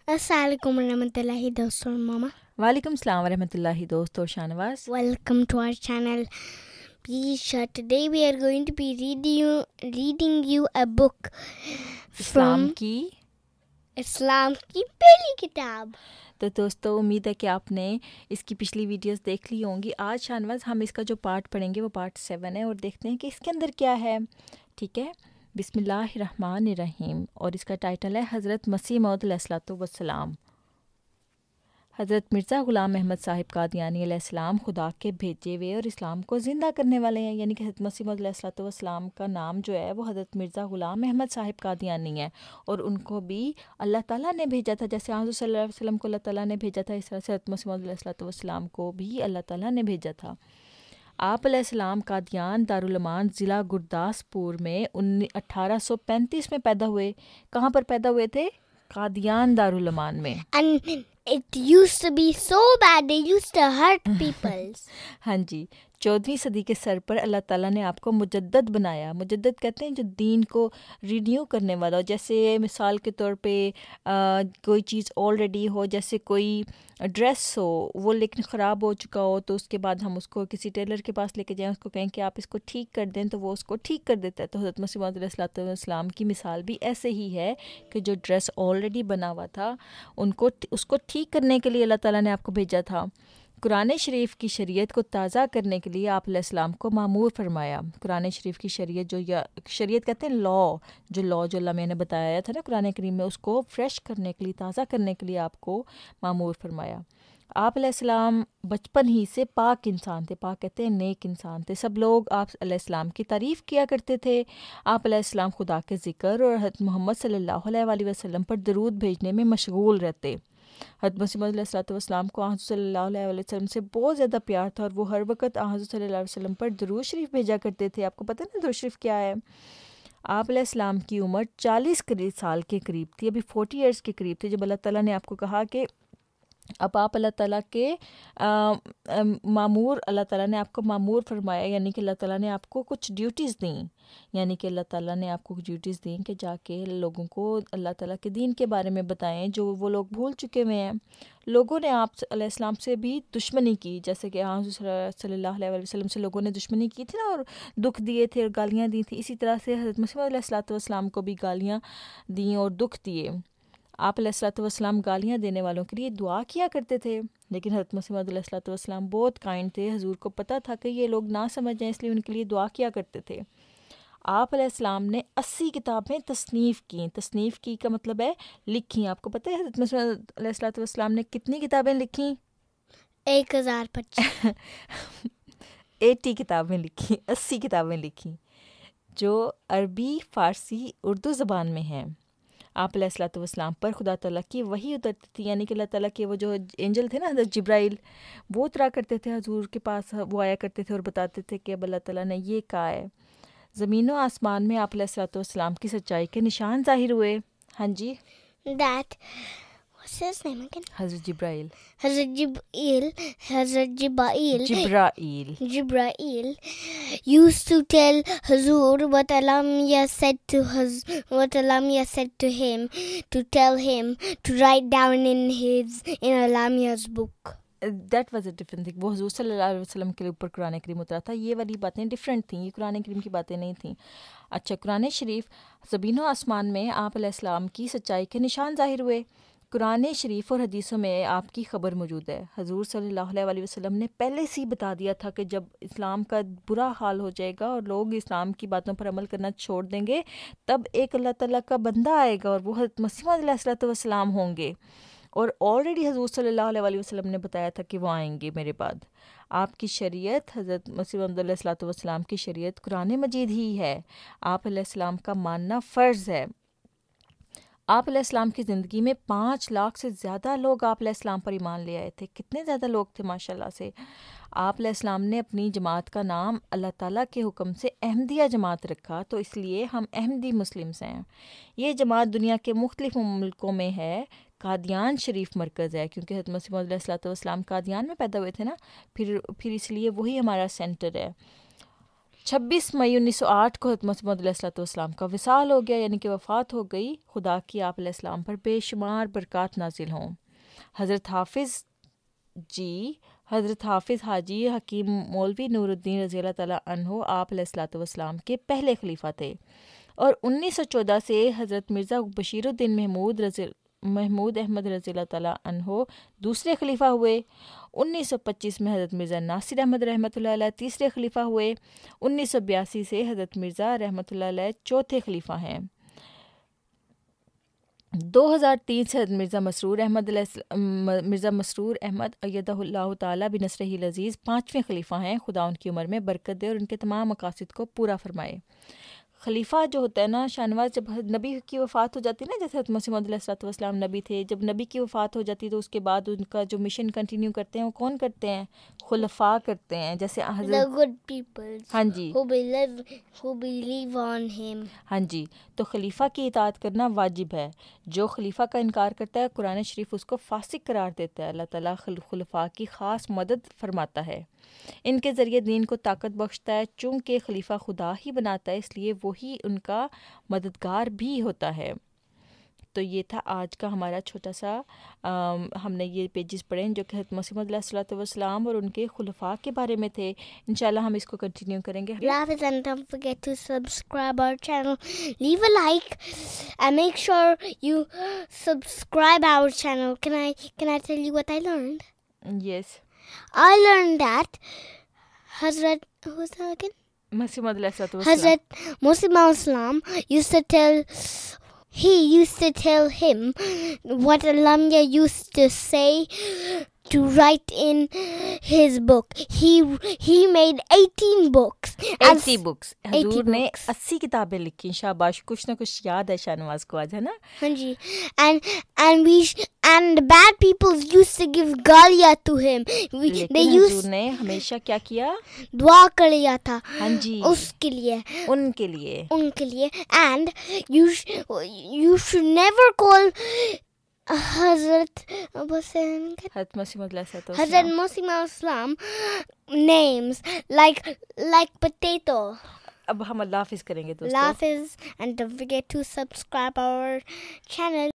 السلام علیکم ورحمۃ اللہ دوستوں اور ماما. وعلیکم السلام ورحمۃ اللہ دوست اور Shahnawaz. Welcome to our channel. Today we are going to be reading you a book Islam from کی اسلام کی پہلی کتاب. تو دوستو امید ہے کہ آپ نے اس کی پچھلی ویڈیوز دیکھ لی ہوں گی. آج شاہنواز ہم اس کا جو پارٹ پڑھیں گے وہ پارٹ 7 ہے اور دیکھتے ہیں کہ اس کے اندر کیا ہے. ٹھیک ہے, بسم اللہ الرحمن الرحیم, اور اس کا ٹائٹل ہے حضرت مسیح موعود علیہ الصلوۃ والسلام. حضرت مرزا غلام احمد صاحب قادیانی علیہ السلام خدا کے بھیجے ہوئے اور اسلام کو زندہ کرنے والے ہیں. یعنی کہ حضرت مسیح موعود علیہ الصلوۃ والسلام کا نام جو ہے وہ حضرت مرزا غلام احمد صاحب قادیانی ہے, اور ان کو بھی اللہ تعالیٰ نے بھیجا تھا. جیسے حضور صلی اللہ علیہ وسلم کو اللہ تعالیٰ نے بھیجا تھا, اس طرح سے حضرت مسیح موعود علیہ الصلوۃ والسلام کو بھی اللہ تعالیٰ نے بھیجا تھا. آپ علیہ السلام قادیان دارالمان ضلع گرداسپور میں 1835 میں پیدا ہوئے. کہاں پر پیدا ہوئے تھے؟ قادیان دارالمان میں. And it used to be so bad, they used to hurt people. ہاں جی, 14ویں صدی کے سر پر اللہ تعالیٰ نے آپ کو مجدد بنایا. مجدد کہتے ہیں جو دین کو رینیو کرنے والا ہو. جیسے مثال کے طور پہ کوئی چیز آلریڈی ہو, جیسے کوئی ڈریس ہو وہ لیکن خراب ہو چکا ہو, تو اس کے بعد ہم اس کو کسی ٹیلر کے پاس لے کے جائیں, اس کو کہیں کہ آپ اس کو ٹھیک کر دیں, تو وہ اس کو ٹھیک کر دیتا ہے. تو حضرت مسیح موعود علیہ الصلوۃ والسلام کی مثال بھی ایسے ہی ہے کہ جو ڈریس آلریڈی بنا ہوا تھا اس کو ٹھیک کرنے کے لیے اللہ تعالیٰ نے آپ کو بھیجا تھا. قرآن شریف کی شریعت کو تازہ کرنے کے لیے آپ علیہ السلام کو مامور فرمایا. قرآن شریف کی شریعت شریعت کہتے ہیں جو اللہ میں نے بتایا تھا نا قرآن کریم میں, اس کو فریش کرنے کے لیے, تازہ کرنے کے لیے آپ کو مامور فرمایا. آپ علیہ السلام بچپن ہی سے پاک انسان تھے. پاک کہتے ہیں نیک انسان تھے. سب لوگ آپ علیہ السلام کی تعریف کیا کرتے تھے. آپ علیہ السلام خدا کے ذکر اور حضرت محمد صلی اللہ علیہ وآلہ وسلم پر درود بھیجنے میں مشغول رہتے. حضرت مسیح موعود علیہ الصلوۃ والسلام کو حضرت صلی اللہ علیہ وآلہ وسلم سے بہت زیادہ پیار تھا, اور وہ ہر وقت حضرت صلی اللہ علیہ وسلم پر درود شریف بھیجا کرتے تھے. آپ کو پتہ نا درود شریف کیا ہے؟ آپ علیہ السلام کی عمر 40 سال کے قریب تھی, ابھی 40 ایئرس کے قریب تھے, جب اللہ تعالیٰ نے آپ کو کہا کہ اب آپ اللہ تعالیٰ کے اللہ تعالیٰ نے آپ کو مامور فرمایا. یعنی کہ اللہ تعالیٰ نے آپ کو کچھ ڈیوٹیز دیں. یعنی کہ اللہ تعالیٰ نے آپ کو کچھ ڈیوٹیز دیں کہ جا کے لوگوں کو اللہ تعالیٰ کے دین کے بارے میں بتائیں جو وہ لوگ بھول چکے ہوئے ہیں. لوگوں نے آپ علیہ السلام سے بھی دشمنی کی, جیسے کہ صلی اللہ علیہ وسلم سے لوگوں نے دشمنی کی تھی نا, اور دکھ دیے تھے اور گالیاں دی تھیں. اسی طرح سے حضرت مسیح علیہ الصلوۃ والسلام کو بھی گالیاں دیں اور دکھ دیے. آپ علیہ الصلوۃ والسلام گالیاں دینے والوں کے لیے دعا کیا کرتے تھے, لیکن حضرت مسیح علیہ الصلوۃ والسلام بہت کائنڈ تھے. حضور کو پتہ تھا کہ یہ لوگ نہ سمجھ جائیں, اس لیے ان کے لیے دعا کیا کرتے تھے. آپ علیہ السلام نے 80 کتابیں تصنیف کی. تصنیف کی کا مطلب ہے لکھی. آپ کو پتہ ہے حضرت مسیح علیہ الصلوۃ والسلام نے کتنی کتابیں لکھیں؟ 1025. 80 کتابیں لکھیں, 80 کتابیں لکھیں جو عربی, فارسی, اردو زبان میں ہیں. آپ علیہ الصلوۃ والسلام پر خدا تعالیٰ کی وحی اترتی تھی. یعنی کہ اللہ تعالیٰ کے وہ جو اینجل تھے نا حضرت جبرائیل, وہ اترا کرتے تھے حضور کے پاس, وہ آیا کرتے تھے اور بتاتے تھے کہ اب اللہ تعالیٰ نے یہ کہا ہے. زمین و آسمان میں آپ علیہ الصلوۃ والسلام کی سچائی کے نشان ظاہر ہوئے. ہاں جی, What's his name again? حضرت جبرائیل. Jibrail used to tell Hazur what Alamiya said to him to tell him to write down in Alamiya's book. That was a different thing. وہ حضور صلی اللہ علیہ وسلم کے اوپر قرآن کریم اترا تھا. یہ والی باتیں ڈفرینٹ تھیں, یہ قرآن کریم کی باتیں نہیں تھیں. اچھا, قرآن شریف زمین و آسمان میں آپ علیہ السلام کی سچائی کے نشان ظاہر ہوئے. قرآن شریف اور حدیثوں میں آپ کی خبر موجود ہے. حضور صلی اللہ علیہ وآلہ وسلم نے پہلے سے ہی بتا دیا تھا کہ جب اسلام کا برا حال ہو جائے گا اور لوگ اسلام کی باتوں پر عمل کرنا چھوڑ دیں گے, تب ایک اللہ تعالیٰ کا بندہ آئے گا اور وہ حضرت مسیح علیہ الصلوۃ والسلام ہوں گے. اور آلریڈی حضور صلی اللہ علیہ وآلہ وسلم نے بتایا تھا کہ وہ آئیں گے میرے بعد. آپ کی شریعت, حضرت مسیح علیہ الصلوۃ والسلام کی شریعت قرآن مجید ہی ہے. آپ علیہ السلام کا ماننا فرض ہے. آپ علیہ السلام کی زندگی میں 5 لاکھ سے زیادہ لوگ آپ علیہ السلام پر ایمان لے آئے تھے. کتنے زیادہ لوگ تھے ماشاءاللہ سے. آپ علیہ السلام نے اپنی جماعت کا نام اللہ تعالیٰ کے حکم سے احمدیہ جماعت رکھا, تو اس لیے ہم احمدی مسلمس ہیں. یہ جماعت دنیا کے مختلف ملکوں میں ہے. قادیان شریف مرکز ہے, کیونکہ حضرت مسیح علیہ الصلوۃ والسلام قادیان میں پیدا ہوئے تھے نا, پھر اس لیے وہی ہمارا سینٹر ہے. 26 مئی 1908 کو حضرت مسیح موعود علیہ السلام کا وصال ہو گیا، یعنی کہ وفات ہو گئی۔ خدا کی آپ علیہ السلام پر بے شمار برکات نازل ہوں۔ حضرت حافظ حاجی حکیم مولوی نور الدین رضی اللہ تعالیٰ عنہ آپ علیہ السلام کے پہلے خلیفہ تھے، اور 1914 سے حضرت مرزا بشیر الدین محمود احمد رضی اللہ تعالیٰ عنہ دوسرے خلیفہ ہوئے۔ 1925 میں حضرت مرزا ناصر احمد رحمۃ اللہ علیہ تیسرے خلیفہ ہوئے۔ 1982 سے حضرت مرزا رحمۃ اللہ علیہ چوتھے خلیفہ ہیں۔ 2003 سے حضرت مرزا مسرور احمد ایدہ اللہ تعالیٰ بنصرہ العزیز پانچویں خلیفہ ہیں۔ خدا ان کی عمر میں برکت دے اور ان کے تمام مقاصد کو پورا فرمائے۔ خلیفہ جو ہوتا ہے نا شاہنواز، جب نبی کی وفات ہو جاتی ہے نا، جیسے حضرت مسیح موعود علیہ السلام نبی تھے، جب نبی کی وفات ہو جاتی ہے تو اس کے بعد ان کا جو مشن کنٹینیو کرتے ہیں وہ کون کرتے ہیں؟ خلفاء کرتے ہیں، جیسے The حضرت good people ہاں جی who believe on him. ہاں جی، تو خلیفہ کی اطاعت کرنا واجب ہے۔ جو خلیفہ کا انکار کرتا ہے قرآن شریف اس کو فاسق قرار دیتا ہے۔ اللہ تعالیٰ خلفاء کی خاص مدد فرماتا ہے، ان کے ذریعے دین کو طاقت بخشتا ہے۔ چونکہ خلیفہ خدا ہی بناتا ہے، اس لیے وہی ان کا مددگار بھی ہوتا ہے۔ تو یہ تھا آج کا ہمارا چھوٹا سا ہم نے یہ پیجز پڑھے جو کہ حضرت مسیح موعود علیہ السلام اور ان کے خلفاء کے بارے میں تھے۔ انشاءاللہ ہم اس کو کنٹینیو کریں گے۔ Love it, and don't forget to subscribe our channel. Leave a like and make sure you subscribe our channel. Can I tell you what I learned? Yes, I learned that Hazrat, who's that again? مسیح موعود علیہ السلام Hazrat Musa Islam used to tell him what Lamia used to say to write in his book. He made 18 books. 80 books, 80 حضور نے books. 80 کتابیں لکھی۔ شاباش، کچھ نہ کچھ یاد ہے شاہنواز کو آج، ہے نا؟ Hanji. And bad people used to give galia to him. They لیکن used حضور نے ہمیشہ کیا کیا؟ دعا کر لیا تھا ہاں جی، اس کے لیے، ان کے لیے۔ ان کے لیے. And you should never call Hazrat حضرت مسیح موعود علیہ Hazrat السلام۔ Musa Islam names like potato. اب ہم اللہ حافظ کریں گے دوستو۔ Laugh is, and don't forget to subscribe our channel.